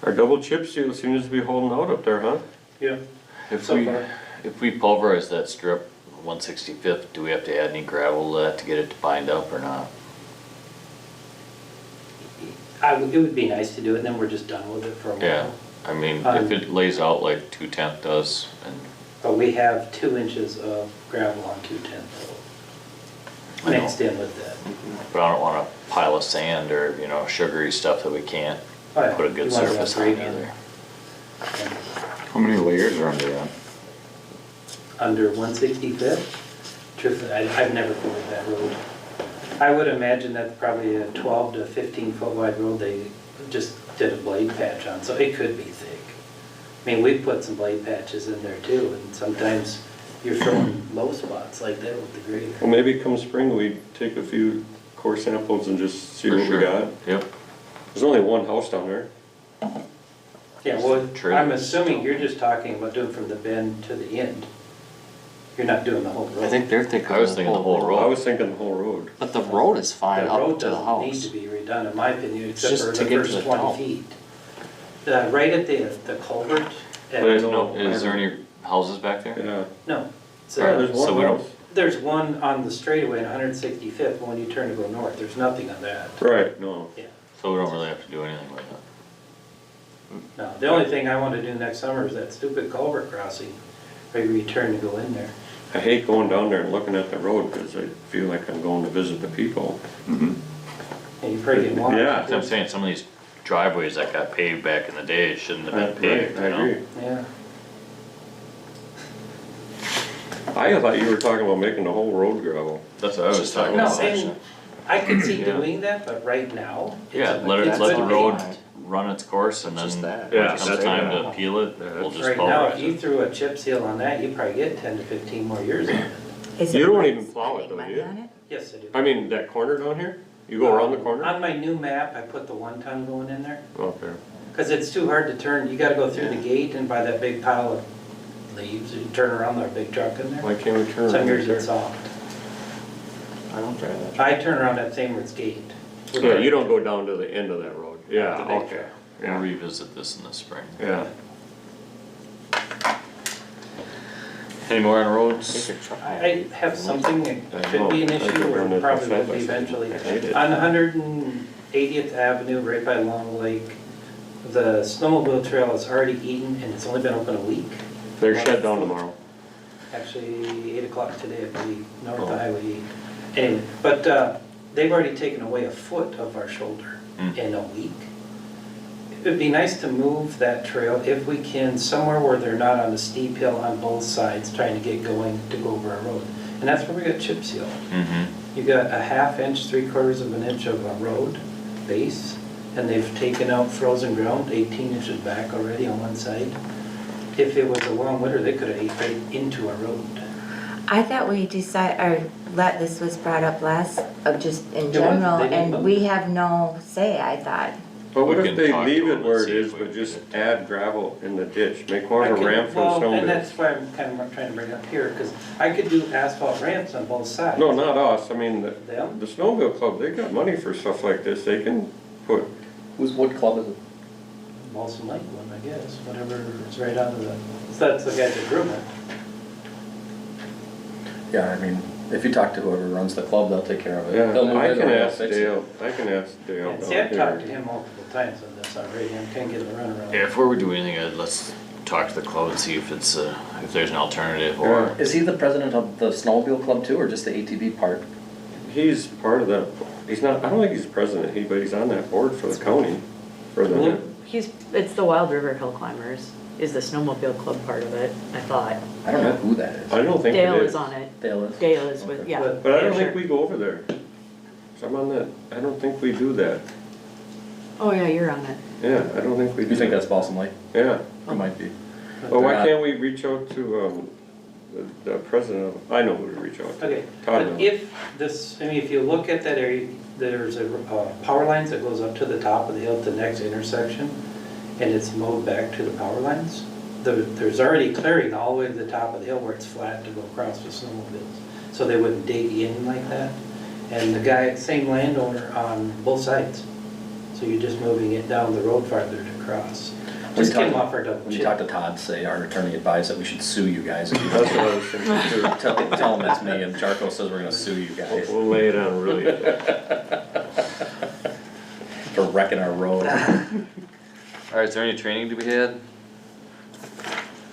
Our double chip seal seems to be holding out up there, huh? Yep. If So we, far. if we pulverize that strip, 165th, do we have to add any gravel to that to get it to bind up or not? It would be nice to do it, and then we're just done with it for a while. Yeah, I mean, if it lays out like 210 does, and But we have 2 inches of gravel on 210 I know. mixed in with that. but I don't want a pile of sand or, you know, sugary stuff that we can't Oh, yeah. put a good You want it surface on right either. How many layers are under that? Under 165th, truthfully, I've never poured that road. I would imagine that's probably a 12 to 15 foot wide road they just did a blade patch on, so it could be thick. I mean, we've put some blade patches in there too, and sometimes you're throwing low spots like that with the grader. Well, maybe come spring, we take a few core samples and just see For what we sure. got. Yep. There's only one house down there. Yeah, well, True. I'm assuming you're just talking about doing from the bend to the end. You're not doing the whole road. I think they're thinking. I was thinking the whole road. I was thinking the whole road. But the road is fine The up road to the doesn't need house. to be redone, in my opinion, except Just for to the get to first the 20 top. feet. Right at the culvert. at- There's no, is there any houses back there? Yeah. No. Yeah, So there's So we one don't- house. there's one on the straightaway in 165th, when you turn to go north, there's nothing on that. Right, no. Yeah, So we don't really have to do anything with that. no, the only thing I want to do next summer is that stupid culvert crossing, where you turn to go in there. I hate going down there and looking at the road because I feel like I'm going to visit the people. Mm-hmm. And you probably get water. Yeah. That's what I'm saying, some of these driveways that got paved back in the day shouldn't have been paved, I you know? agree. Yeah, I thought you were talking about making the whole road gravel. That's what I was Just like talking no, about. and I could see Yeah. doing that, but right now. it's Yeah, a- let it, it's let the a road bait. run its course and then Just when that. it Yeah, comes that's- time yeah. to peel it, Yeah, we'll just Right now, if pulverize you it. threw a chip seal on that, you'd probably get 10 to 15 more years on it. Is You it don't worth even plow it spending though, money do you? on it? Yes, I do. I mean, that corner down here? You go around the corner? On my new map, I put the 1 ton going in there, Okay. because it's too hard to turn, you gotta go through the gate and by that big pile of leaves, and turn around our big truck in there. Why can't we turn? Some right years there? it's soft. I don't drive that. I turn around that same where it's gate. Yeah, you don't go down to the end of that road. Yeah, The big okay. truck. We'll Yeah, revisit this in the spring. yeah. Any more on Take roads? your truck. I have something that could be an issue, or probably will be eventually. I hate it. On 180th Avenue, right by Long Lake, the snowmobile trail is already eaten, and it's only been open a week. They're shut down tomorrow. Actually, 8 o'clock today, I believe, north of Oh. Highway 8. Anyway, but they've already taken away a foot of our shoulder Mm. in a week. It would be nice to move that trail, if we can, somewhere where they're not on a steep hill on both sides, trying to get going to go over our road. And that's where we got chip seal. Mm-hmm. You got a 1/2 inch, 3/4 of an inch of a road base, and they've taken out frozen ground 18 inches back already on one side. If it was a long winter, they could have ate right into our road. I thought we this was brought up last, of just in It was, general, they didn't and vote. we have no say, I thought. But what We if can they talk leave to it them where and it see is, if we but can just get it. add gravel in the ditch, make more I of a could- ramp for the well, and snowmobiles? that's why I'm kind of trying to bring it up here, because I could do asphalt ramps on both sides. No, not us, I mean, Them? the snowmobile club, they got money for stuff like this, they can put, What club is it? Balsam Lake one, I guess, whatever is right out of the, that's the guy that grew it. Yeah, I mean, if you talk to whoever runs the club, they'll take care of it. yeah, They'll move I it can or they'll ask fix it. Dale, I can ask Dale And down see, I've talked to here. him multiple times on this already, and can't get a runaround. Yeah, if we were doing anything, let's talk to the club and see if it's, if there's an alternative or. Is he the president of the snowmobile club too, or just the ATV part? He's part of that, he's not, I don't think he's president, but he's on that board for the county, for the, It's the Wild River Hill Climbers, is the snowmobile club part of it, I thought. I don't know who that is. I don't think it Dale is. is on it. Dale is? Dale is with, yeah. But I don't sure. think we go over there. So I'm on that, I don't think we do that. Oh, yeah, you're on it. Yeah, I don't think we do. You think that. that's Balsam Lake? Yeah. It might be. Well, why They're not- can't we reach out to, the president of, I know who to reach out to. Okay, Todd but knows. if this, I mean, if you look at that area, there's a power lines that goes up to the top of the hill at the next intersection, and it's mowed back to the power lines. There's already clearing all the way to the top of the hill where it's flat to go across with snowmobiles, so they wouldn't dig in like that. And the guy, same landowner on both sides, so you're just moving it down the road farther to cross. Just came off our double When you chip. talk to Todd, say our attorney advised that we should sue you guys. If you That's what I was thinking too. Tell him that's me, and Charco says we're gonna sue you guys We'll lay it on really for wrecking our road. Alright, is there any training to be had?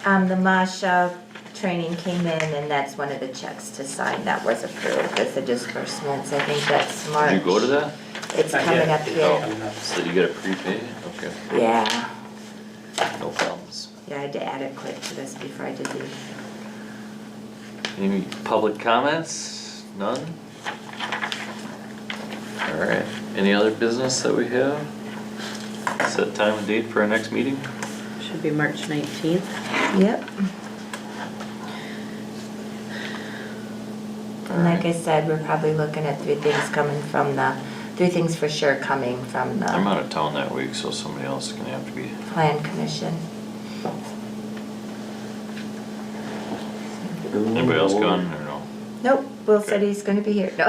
The Masha training came in and that's one of the checks to sign that was approved as the disbursements. I think that's March. Did you go to that? It's Not coming yet. up It's here. coming up. So you get a prepay? Okay, Yeah, no problems. yeah, I had to add it quick to this before I did the. Any public comments? None? Alright, any other business that we have? Set time and date for our next meeting? Should be March 19th. Yep. And like I said, we're probably looking at three things for sure coming from I'm the out of town that week, so somebody else is gonna have to be. plan commission. Anybody else gone or no? Nope, Will said he's gonna be here, no.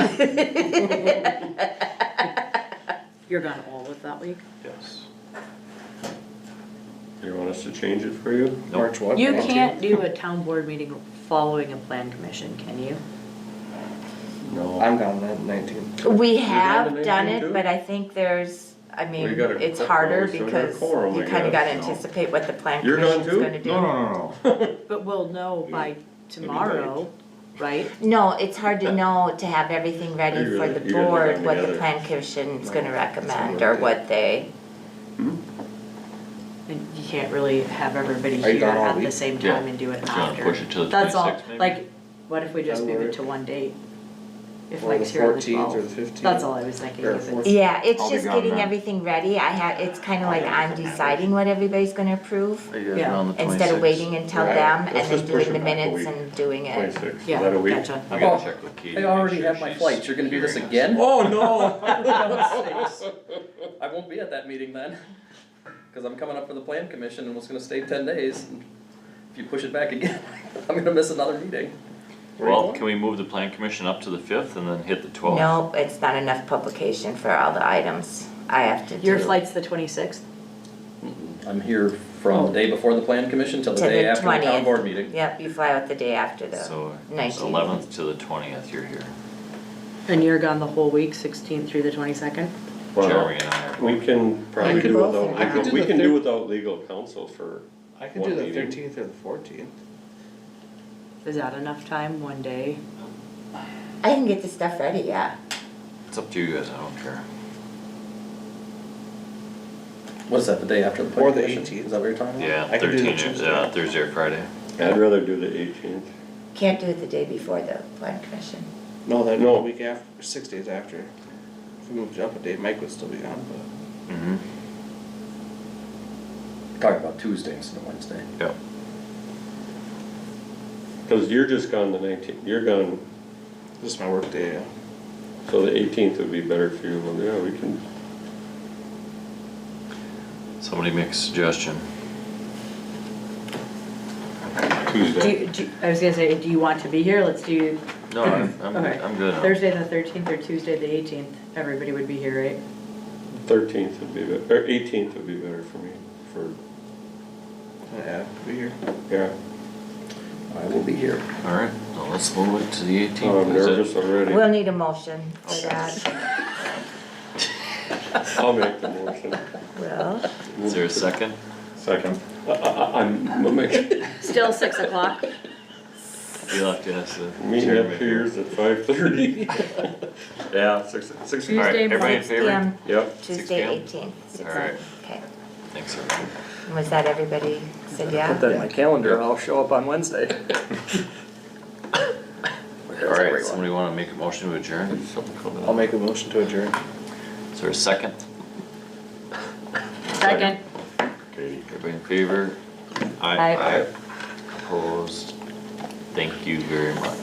You're gone all of that week? Yes. You want us to change it for you? March what? You 19th? can't do a town board meeting following a plan commission, can you? No. I'm gone that 19th. We down have to done 19 it, too? but I think there's, I Well, mean, you gotta- it's well, harder we still got a because quorum, you I kinda guess, gotta no. anticipate what the plan You're gone commission's too? gonna do. No. But we'll know by tomorrow, right? No, it's hard to know, to have everything ready You for really- the you gotta board, come what the together. plan commission's gonna No, recommend, it's or not what they, And you can't really have everybody Are you here gone all at the week? same Yeah. time and do it Just gonna after. push it to the That's all, 26th maybe? like, what if we just That'll move it work. to one date? If Or the Mike's here on the 14th or 12th. the 15th. That's all I was thinking, Or if it's, yeah, it's I'll be just gone getting then. everything ready. it's kinda like I'm deciding what everybody's gonna approve, Are you guys Yeah. around the 26th? instead of waiting until Right. them and Let's then just push doing the it back a minutes week. and doing it. 26, is yeah, that a week? gotcha. I gotta check with Katie. I to already make sure have my she's flights, you're gonna do this hearing us. again? Oh, no! I won't be at that meeting then, cause I'm coming up for the plan commission and was gonna stay 10 days. If you push it back again, I'm gonna miss another meeting. Where are you Well, going? can we move the plan commission up to the 5th and then hit the 12th? Nope, it's not enough publication for all the items I have to do. Your flight's the 26th? I'm here from the day before the plan commission till the To day the after the town 20th. board meeting. Yep, you fly out the day after the So, it's 19th. 11th to the 20th, you're here. And you're gone the whole week, 16th through the 22nd? Well, Jeremy and I are. we can probably I could do both without, think I could do we the can thir- do without legal counsel for, I could What do the meeting? 13th or the 14th. Is that enough time, one day? I can get the stuff ready, yeah. It's up to you guys, I don't care. What is that, the day after the plan Or the commission? 18th. Is that what you're talking about? Yeah, I can do the 13, Tuesday. Thursday or Friday. I'd rather do the 18th. Can't do it the day before the plan commission. No, that No. no week after, 6 days after. If we moved it up a day, Mike would still be gone, but. Mm-hmm. Talking about Tuesday instead of Wednesday. Yep. Cause you're just gone the 19th, you're gone, This is my work day, yeah. so the 18th would be better for you, well, yeah, we can, Somebody make a suggestion. Tuesday. I was gonna say, do you want to be here? Let's do No, I'm Okay. good. Thursday the 13th or Tuesday the 18th. Everybody would be here, right? 13th would be, or 18th would be better for me, for, Yeah, be here. yeah. I will be here. All right, well, let's move it to the 18th. Oh, I'm Is it- nervous already. We'll need a motion for that. I'll make the motion. Will, Is there a second? Second. I'm making, Still 6 o'clock. You left us a meeting up here is at 5:30. Yeah, 6 o'clock. Tuesday, Alright, everybody in 6 favor? p.m. Yep. Tuesday, 6 18th. 6 All right. Okay. Thanks, everyone. Was that everybody said yeah? Put that in my calendar, I'll show up on Wednesday. Alright, somebody wanna make a motion to adjourn? Something coming I'll up. make a motion to adjourn. Is there a second? Second. Katie, everybody in favor? Aye. Opposed? Thank you very much.